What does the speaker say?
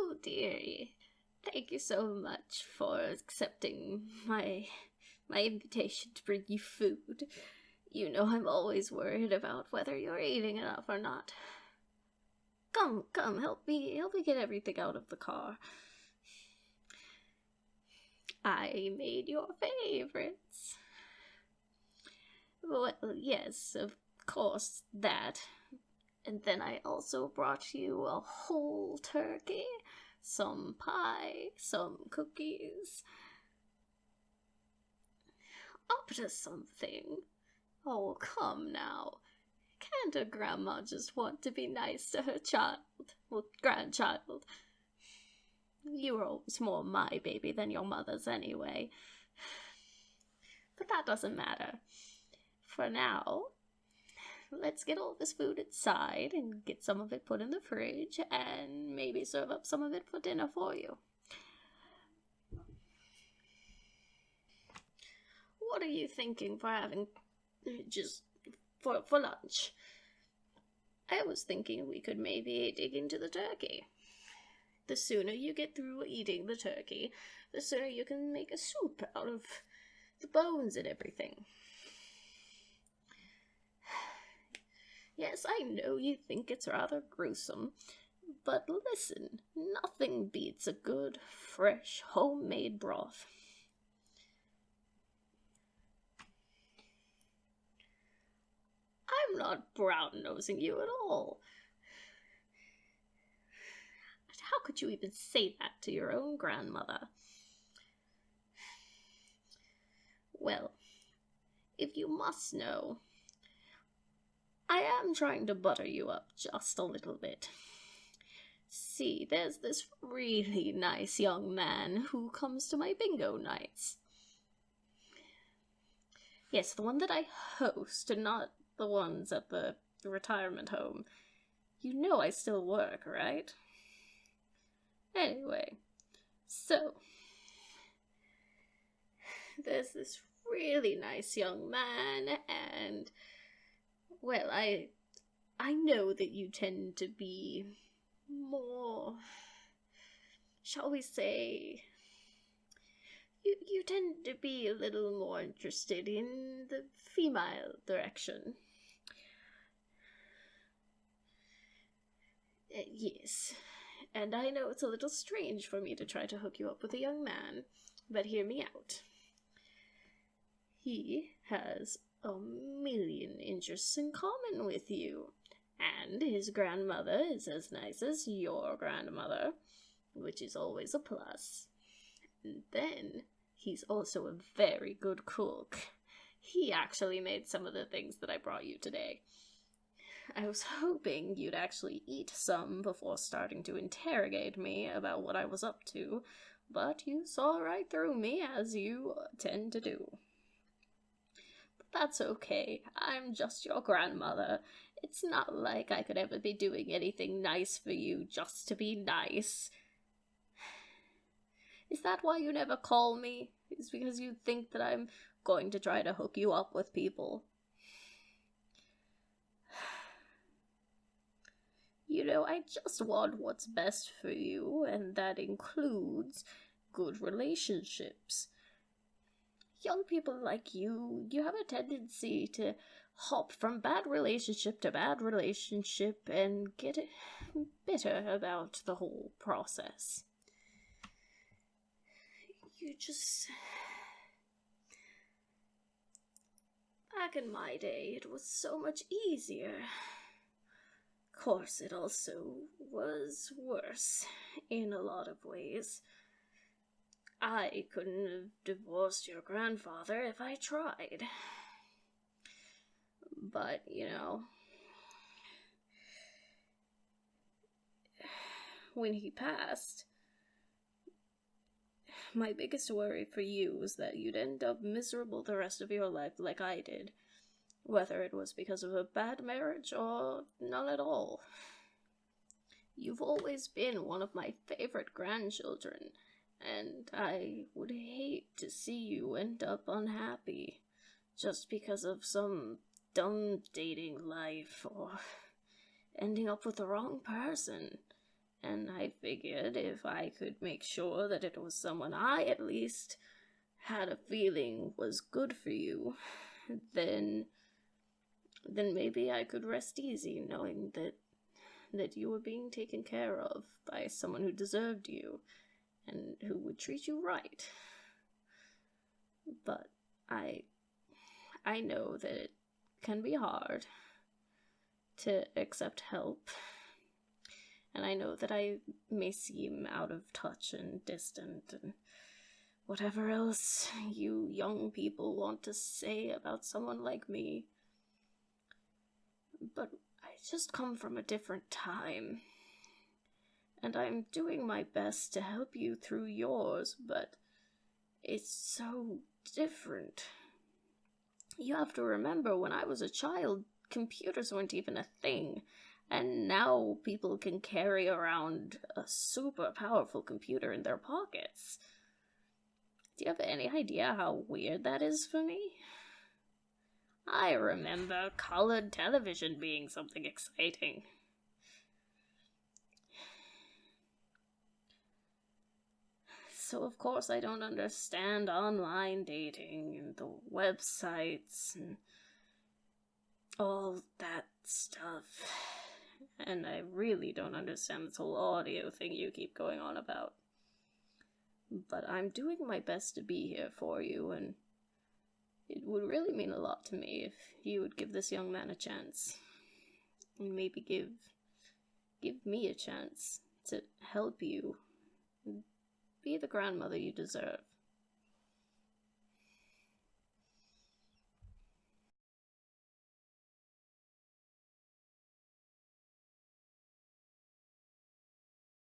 Oh, dearie. Thank you so much for accepting my invitation to bring you food. You know I'm always worried about whether you're eating enough or not. Come, help me get everything out of the car. I made your favorites. Well, yes, of course, that. And then I also brought you a whole turkey, some pie, some cookies. Up to something. Oh, come now. Can't a grandma just want to be nice to her grandchild? You were always more my baby than your mother's anyway. But that doesn't matter. For now, let's get all this food inside and get some of it put in the fridge and maybe serve up some of it for dinner for you. What are you thinking for having just for lunch? I was thinking we could maybe dig into the turkey. The sooner you get through eating the turkey, the sooner you can make a soup out of the bones and everything. Yes, I know you think it's rather gruesome, but listen, nothing beats a good, fresh, homemade broth. I'm not brown-nosing you at all. How could you even say that to your own grandmother? Well, if you must know, I am trying to butter you up just a little bit. See, there's this really nice young man who comes to my bingo nights. Yes, the one that I host, and not the ones at the retirement home. You know I still work, right? Anyway, so there's this really nice young man, and well, I know that you tend to be more, shall we say, you tend to be a little more interested in the female direction. Yes, and I know it's a little strange for me to try to hook you up with a young man, but hear me out. He has a million interests in common with you, and his grandmother is as nice as your grandmother, which is always a plus. And then, he's also a very good cook. He actually made some of the things that I brought you today. I was hoping you'd actually eat some before starting to interrogate me about what I was up to, but you saw right through me, as you tend to do. But that's okay. I'm just your grandmother. It's not like I could ever be doing anything nice for you just to be nice. Is that why you never call me? Is because you think that I'm going to try to hook you up with people? You know, I just want what's best for you, and that includes good relationships. Young people like you have a tendency to hop from bad relationship to bad relationship and get bitter about the whole process. You just... Back in my day, it was so much easier. Of course, it also was worse in a lot of ways. I couldn't have divorced your grandfather if I tried. But, you know, when he passed, my biggest worry for you was that you'd end up miserable the rest of your life like I did. Whether it was because of a bad marriage or none at all. You've always been one of my favorite grandchildren, and I would hate to see you end up unhappy just because of some dumb dating life or ending up with the wrong person. And I figured if I could make sure that it was someone I at least had a feeling was good for you, then maybe I could rest easy knowing that you were being taken care of by someone who deserved you and who would treat you right. But I know that it can be hard to accept help, and I know that I may seem out of touch and distant and whatever else you young people want to say about someone like me. But I just come from a different time, and I'm doing my best to help you through yours, but it's so different. You have to remember, when I was a child, computers weren't even a thing, and now people can carry around a super powerful computer in their pockets. Do you have any idea how weird that is for me? I remember colored television being something exciting. So of course I don't understand online dating and the websites and all that stuff. And I really don't understand this whole audio thing you keep going on about. But I'm doing my best to be here for you, and it would really mean a lot to me if you would give this young man a chance. And maybe give me a chance to help you be the grandmother you deserve.